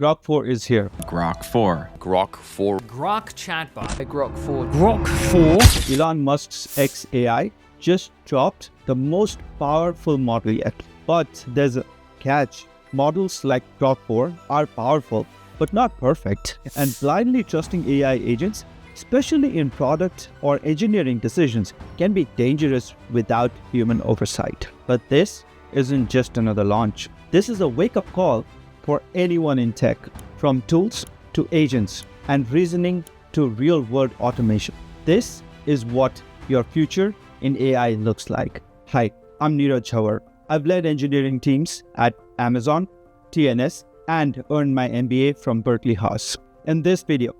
Grok 4 is here. Grok 4. Grok 4. Grok chatbot. Grok 4. Grok 4. Elon Musk's XAI just dropped the most powerful model yet. But there's a catch. Models like Grok 4 are powerful, but not perfect. And blindly trusting AI agents, especially in product or engineering decisions, can be dangerous without human oversight. But this isn't just another launch. This is a wake-up call for anyone in tech, from tools to agents and reasoning to real-world automation. This is what your future in AI looks like. Hi, I'm Neeraj Jhawar. I've led engineering teams at Amazon, TNS, and earned my MBA from Berkeley Haas. In this video,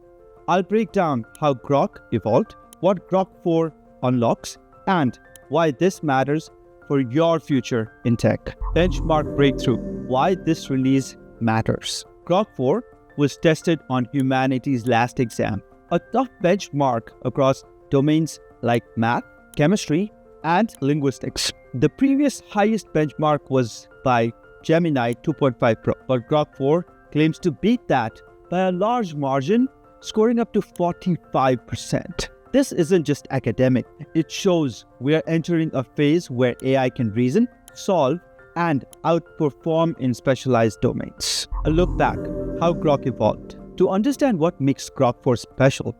I'll break down how Grok evolved, what Grok 4 unlocks, and why this matters for your future in tech. Benchmark breakthrough, why this release matters. Grok 4 was tested on humanity's last exam, a tough benchmark across domains like math, chemistry, and linguistics. The previous highest benchmark was by Gemini 2.5 Pro, but Grok 4 claims to beat that by a large margin, scoring up to 45%. This isn't just academic. It shows we are entering a phase where AI can reason, solve, and outperform in specialized domains. A look back, how Grok evolved. To understand what makes Grok 4 special,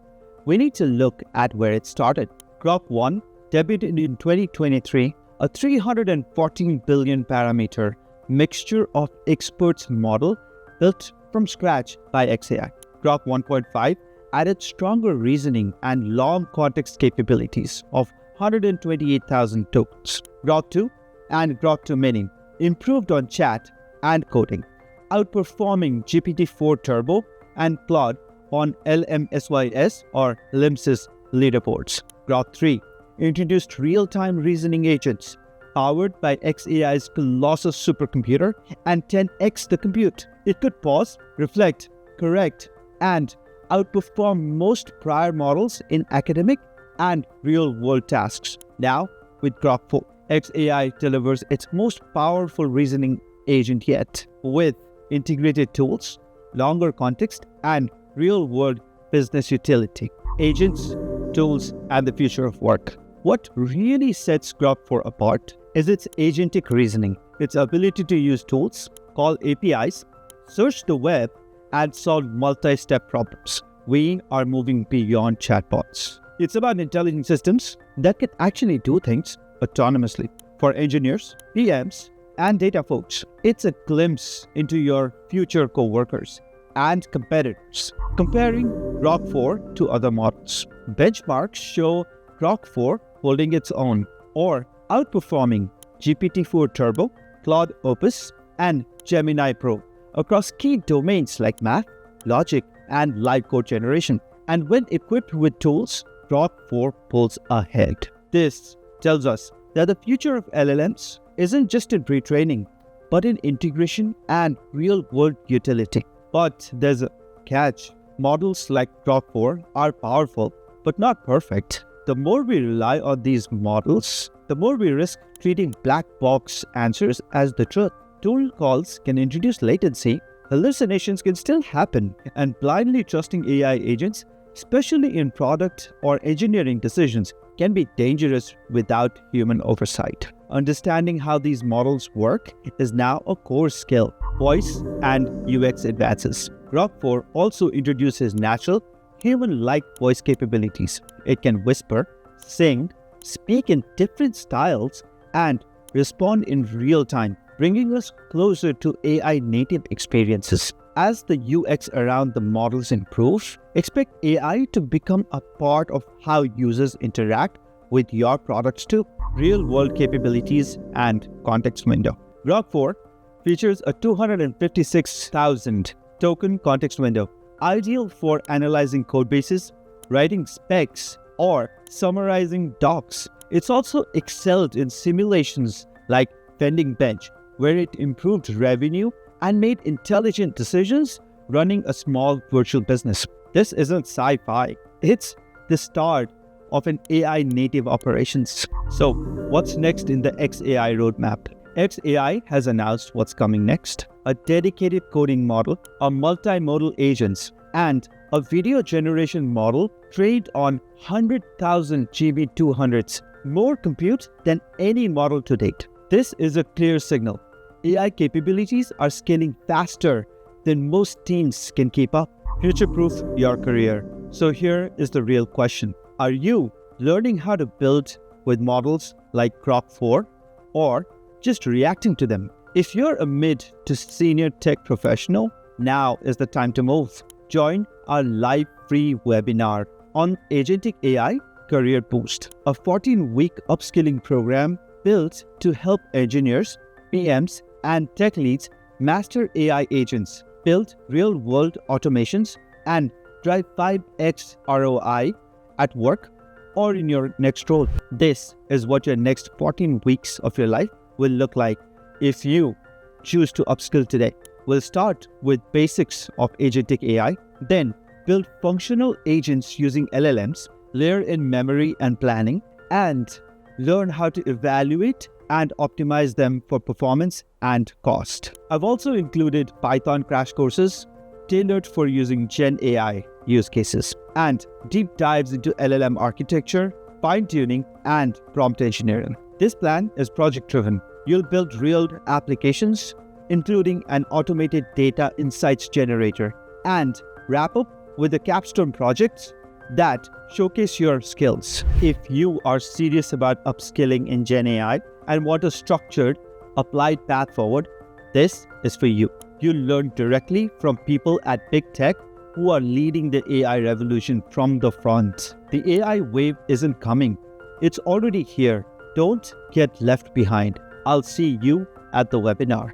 we need to look at where it started. Grok 1 debuted in 2023, a 314 billion parameter mixture of experts model built from scratch by XAI. Grok 1.5 added stronger reasoning and long context capabilities of 128,000 tokens. Grok 2 and Grok 2 Mini improved on chat and coding, outperforming GPT-4 Turbo and Claude on LMSYS or LIMSYS leaderboards. Grok 3 introduced real-time reasoning agents powered by XAI's Colossus supercomputer and 10x the compute. It could pause, reflect, correct, and outperform most prior models in academic and real-world tasks. Now, with Grok 4, XAI delivers its most powerful reasoning agent yet, with integrated tools, longer context, and real-world business utility. Agents, tools, and the future of work. What really sets Grok 4 apart is its agentic reasoning, its ability to use tools, call APIs, search the web, and solve multi-step problems. We are moving beyond chatbots. It's about intelligent systems that can actually do things autonomously. For engineers, PMs, and data folks, it's a glimpse into your future co-workers and competitors. Comparing Grok 4 to other models, benchmarks show Grok 4 holding its own or outperforming GPT-4 Turbo, Claude Opus, and Gemini Pro across key domains like math, logic, and live code generation. And when equipped with tools, Grok 4 pulls ahead. This tells us that the future of LLMs isn't just in retraining, but in integration and real-world utility. But there's a catch. Models like Grok 4 are powerful, but not perfect. The more we rely on these models, the more we risk treating black box answers as the truth. Tool calls can introduce latency, hallucinations can still happen, and blindly trusting AI agents, especially in product or engineering decisions, can be dangerous without human oversight. Understanding how these models work is now a core skill. Voice and UX advances. Grok 4 also introduces natural, human-like voice capabilities. It can whisper, sing, speak in different styles, and respond in real time, bringing us closer to AI-native experiences. As the UX around the models improves, expect AI to become a part of how users interact with your products too. Real-world capabilities and context window. Grok 4 features a 256,000 token context window, ideal for analyzing codebases, writing specs, or summarizing docs. It's also excelled in simulations like vending bench, where it improved revenue and made intelligent decisions running a small virtual business. This isn't sci-fi. It's the start of an AI native operations. So what's next in the XAI roadmap? XAI has announced what's coming next: a dedicated coding model, a multimodal agents, and a video generation model trained on 100,000 GB200s, more compute than any model to date. This is a clear signal. AI capabilities are scaling faster than most teams can keep up. Future-proof your career. So here is the real question. Are you learning how to build with models like Grok 4 or just reacting to them? If you're a mid to senior tech professional, now is the time to move. Join our live free webinar on Agentic AI Career Boost, a 14-week upskilling program built to help engineers, PMs, and tech leads master AI agents, build real-world automations, and drive 5x ROI at work or in your next role. This is what your next 14 weeks of your life will look like if you choose to upskill today. We'll start with basics of Agentic AI, then build functional agents using LLMs, layer in memory and planning, and learn how to evaluate and optimize them for performance and cost. I've also included Python crash courses tailored for using Gen AI use cases and deep dives into LLM architecture, fine-tuning, and prompt engineering. This plan is project-driven. You'll build real applications, including an automated data insights generator, and wrap up with the capstone projects that showcase your skills. If you are serious about upskilling in Gen AI and want a structured, applied path forward, this is for you. You'll learn directly from people at big tech who are leading the AI revolution from the front. The AI wave isn't coming. It's already here. Don't get left behind. I'll see you at the webinar.